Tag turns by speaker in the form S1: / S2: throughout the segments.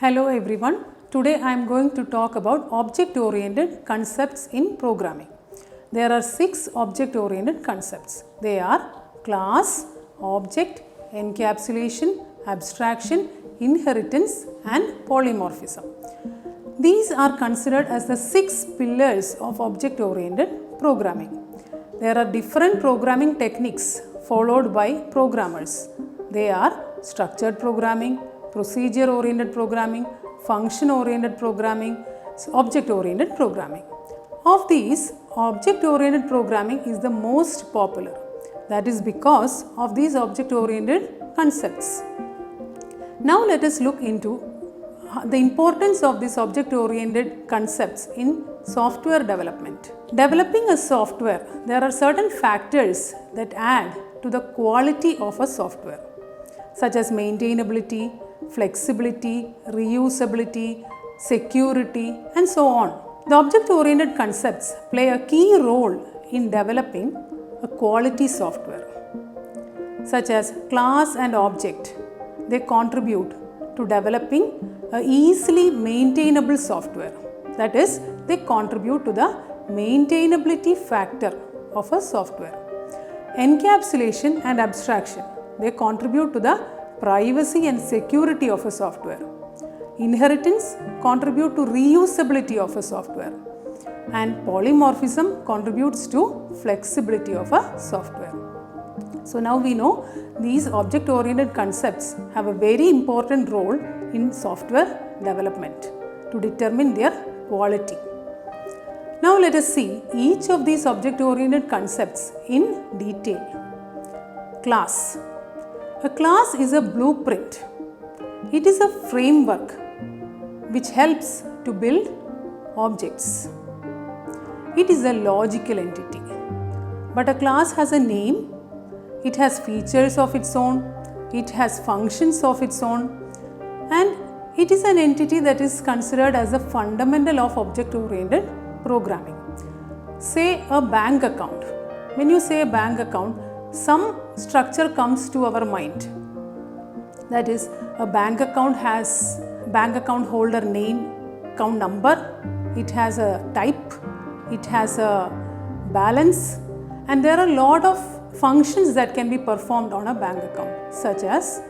S1: Hello everyone. Today I am going to talk about object-oriented concepts in programming. There are 6 object-oriented concepts. They are class, object, encapsulation, abstraction, inheritance and polymorphism. These are considered as the 6 pillars of object-oriented programming. There are different programming techniques followed by programmers. They are structured programming, procedure-oriented programming, function-oriented programming, object-oriented programming. Of these, object-oriented programming is the most popular. That is because of these object-oriented concepts. Now let us look into the importance of these object-oriented concepts in software development. Developing a software, there are certain factors that add to the quality of a software, such as maintainability, flexibility, reusability, security and so on. The object-oriented concepts play a key role in developing a quality software, such as class and object. They contribute to developing a easily maintainable software. That is, they contribute to the maintainability factor of a software. Encapsulation and abstraction, they contribute to the privacy and security of a software. Inheritance contribute to reusability of a software, and polymorphism contributes to flexibility of a software. So now we know these object-oriented concepts have a very important role in software development to determine their quality. Now let us see each of these object-oriented concepts in detail. Class. A class is a blueprint. It is a framework which helps to build objects. It is a logical entity. But a class has a name, it has features of its own, it has functions of its own, and it is an entity that is considered as a fundamental of object-oriented programming. Say a bank account. When you say a bank account, some structure comes to our mind. That is, a bank account has bank account holder name, account number, it has a type, it has a balance, and there are a lot of functions that can be performed on a bank account, such as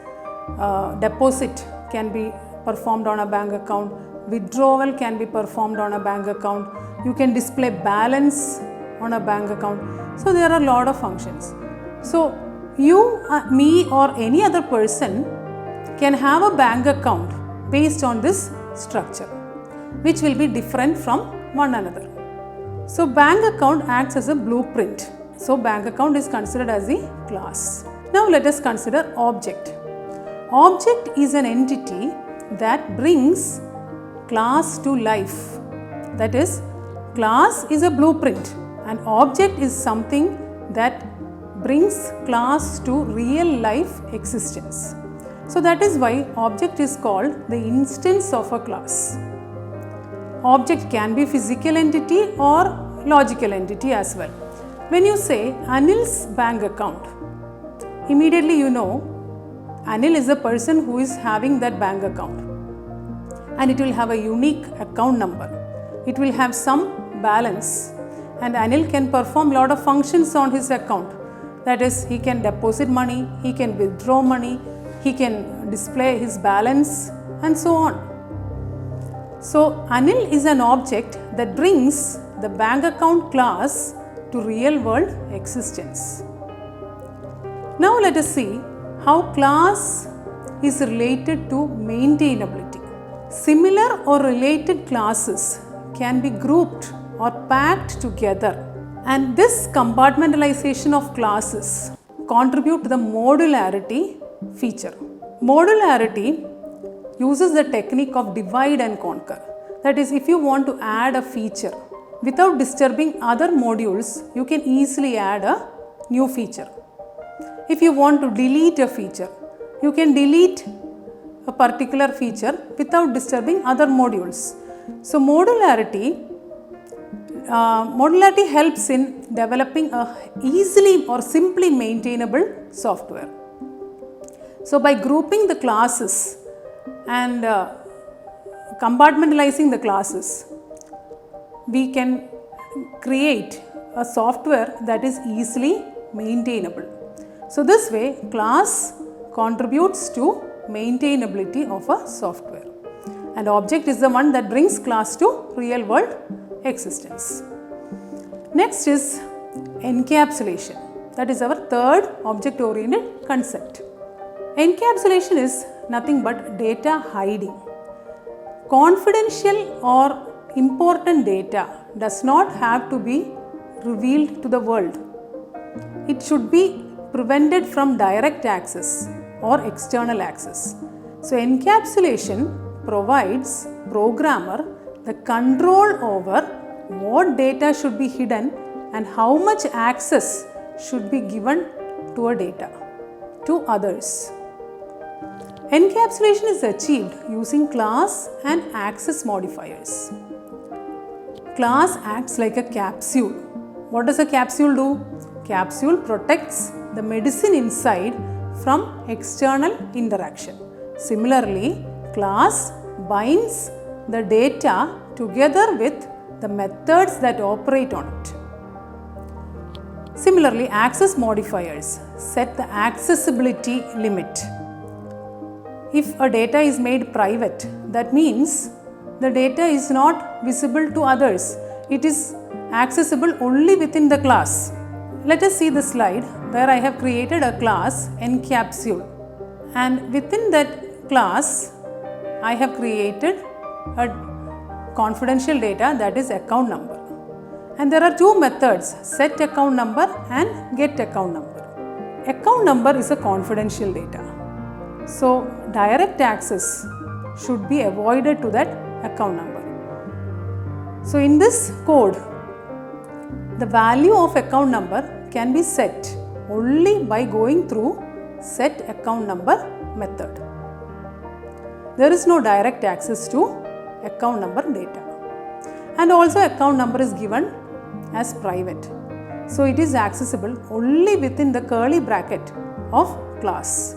S1: deposit can be performed on a bank account, withdrawal can be performed on a bank account, you can display balance on a bank account. So there are a lot of functions. So you, me or any other person can have a bank account based on this structure, which will be different from one another. So bank account acts as a blueprint. So bank account is considered as the class. Now let us consider object. Object is an entity that brings class to life. That is, class is a blueprint and object is something that brings class to real life existence. So that is why object is called the instance of a class. Object can be physical entity or logical entity as well. When you say Anil's bank account, immediately you know Anil is a person who is having that bank account, and it will have a unique account number. It will have some balance, and Anil can perform a lot of functions on his account. That is, he can deposit money, he can withdraw money, he can display his balance and so on. So Anil is an object that brings the bank account class to real world existence. Now let us see how class is related to maintainability. Similar or related classes can be grouped or packed together, and this compartmentalization of classes contribute to the modularity feature. Modularity uses the technique of divide and conquer. That is, if you want to add a feature without disturbing other modules, you can easily add a new feature. If you want to delete a feature, you can delete a particular feature without disturbing other modules. So modularity helps in developing a easily or simply maintainable software. So by grouping the classes and compartmentalizing the classes, we can create a software that is easily maintainable. So this way class contributes to maintainability of a software, and object is the one that brings class to real world existence. Next is encapsulation. That is our third object oriented concept. Encapsulation is nothing but data hiding. Confidential or important data does not have to be revealed to the world. It should be prevented from direct access or external access. So encapsulation provides programmer the control over what data should be hidden and how much access should be given to a data to others. Encapsulation is achieved using class and access modifiers. Class acts like a capsule. What does a capsule do? Capsule protects the medicine inside from external interaction. Similarly, class binds the data together with the methods that operate on it. Similarly, access modifiers set the accessibility limit. If a data is made private, that means the data is not visible to others. It is accessible only within the class. Let us see the slide where I have created a class encapsule, and within that class I have created a confidential data, that is account number. And there are two methods, set account number and get account number. Account number is a confidential data. So direct access should be avoided to that account number. So in this code, the value of account number can be set only by going through set account number method. There is no direct access to account number data. And also account number is given as private. So it is accessible only within the curly bracket of class.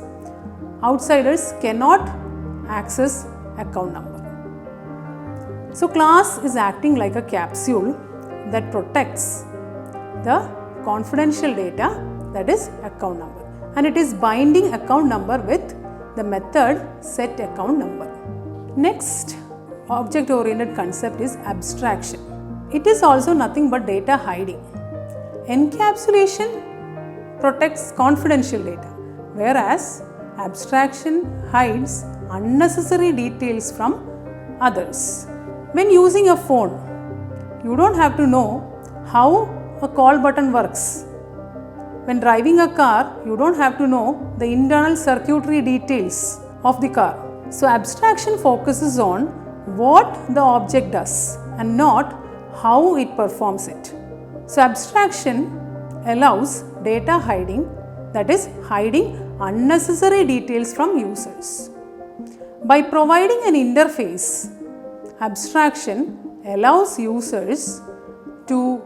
S1: Outsiders cannot access account number. So class is acting like a capsule that protects the confidential data, that is account number, and it is binding account number with the method set account number. Next object oriented concept is abstraction. It is also nothing but data hiding. Encapsulation protects confidential data, whereas abstraction hides unnecessary details from others. When using a phone, you don't have to know how a call button works. When driving a car, you don't have to know the internal circuitry details of the car. So abstraction focuses on what the object does and not how it performs it. So abstraction allows data hiding, that is hiding unnecessary details from users. By providing an interface, abstraction allows users to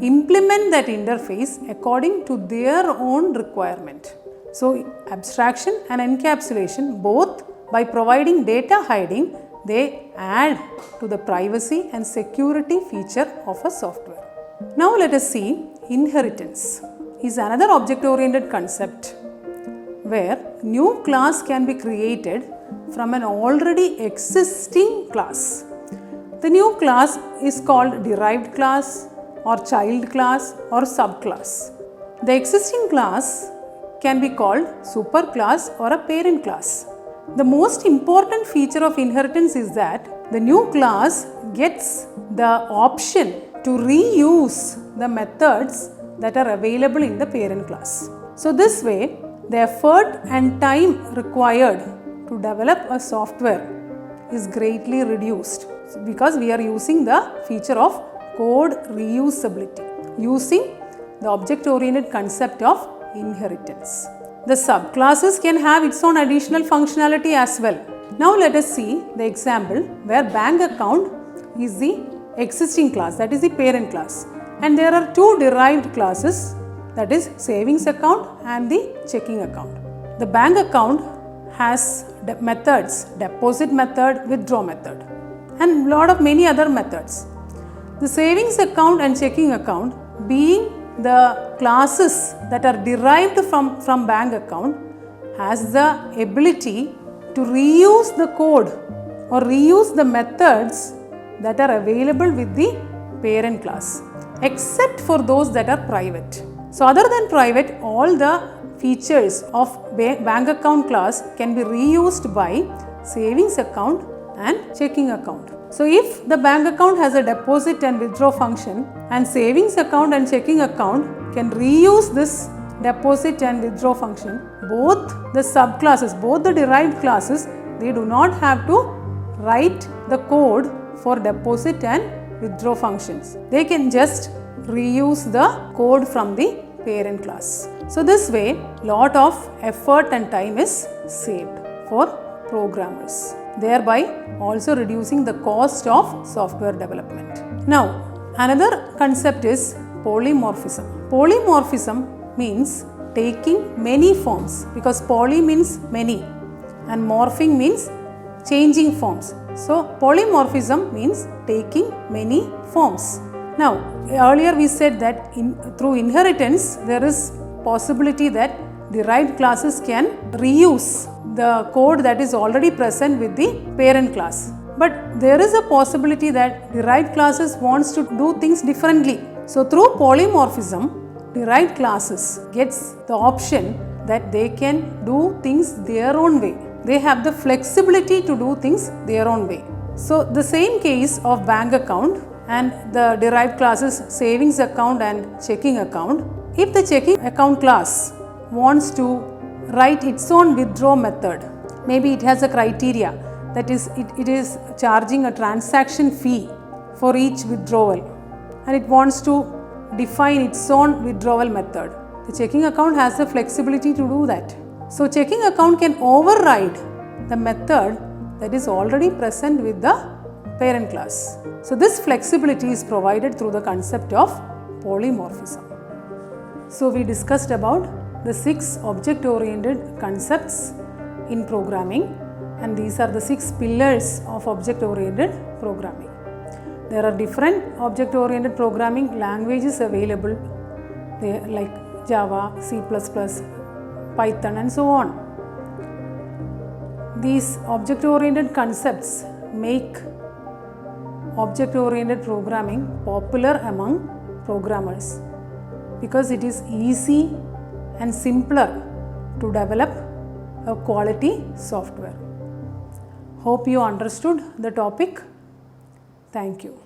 S1: implement that interface according to their own requirement. So abstraction and encapsulation, both by providing data hiding, they add to the privacy and security feature of a software. Now let us see inheritance is another object-oriented concept where new class can be created from an already existing class. The new class is called derived class or child class or subclass. The existing class can be called superclass or a parent class. The most important feature of inheritance is that the new class gets the option to reuse the methods that are available in the parent class. So this way, the effort and time required to develop a software is greatly reduced because we are using the feature of code reusability using the object-oriented concept of inheritance. The subclasses can have its own additional functionality as well. Now let us see the example where bank account is the existing class, that is the parent class, and there are two derived classes, that is savings account and the checking account. The bank account has methods, deposit method, withdraw method. and lot of many other methods. The savings account and checking account, being the classes that are derived from bank account, has the ability to reuse the code or reuse the methods that are available with the parent class, except for those that are private. So other than private, all the features of bank account class can be reused by savings account and checking account. So if the bank account has a deposit and withdraw function, and savings account and checking account can reuse this deposit and withdraw function, both the subclasses, both the derived classes, they do not have to write the code for deposit and withdraw functions. They can just reuse the code from the parent class. So this way, lot of effort and time is saved for programmers, thereby also reducing the cost of software development. Now, another concept is polymorphism. Polymorphism means taking many forms, because poly means many and morphing means changing forms. So polymorphism means taking many forms. Now, earlier we said that through inheritance there is possibility that derived classes can reuse the code that is already present with the parent class. But there is a possibility that derived classes wants to do things differently. So through polymorphism, derived classes gets the option that they can do things their own way. They have the flexibility to do things their own way. So the same case of bank account and the derived classes savings account and checking account. If the checking account class wants to write its own withdraw method, maybe it has a criteria, that is it is charging a transaction fee for each withdrawal, and it wants to define its own withdrawal method. The checking account has the flexibility to do that. So checking account can override the method that is already present with the parent class. So this flexibility is provided through the concept of polymorphism. So we discussed about the 6 object-oriented concepts in programming, and these are the 6 pillars of object-oriented programming. There are different object-oriented programming languages available, like Java, C++, Python and so on. These object-oriented concepts make object-oriented programming popular among programmers because it is easy and simpler to develop a quality software. Hope you understood the topic. Thank you.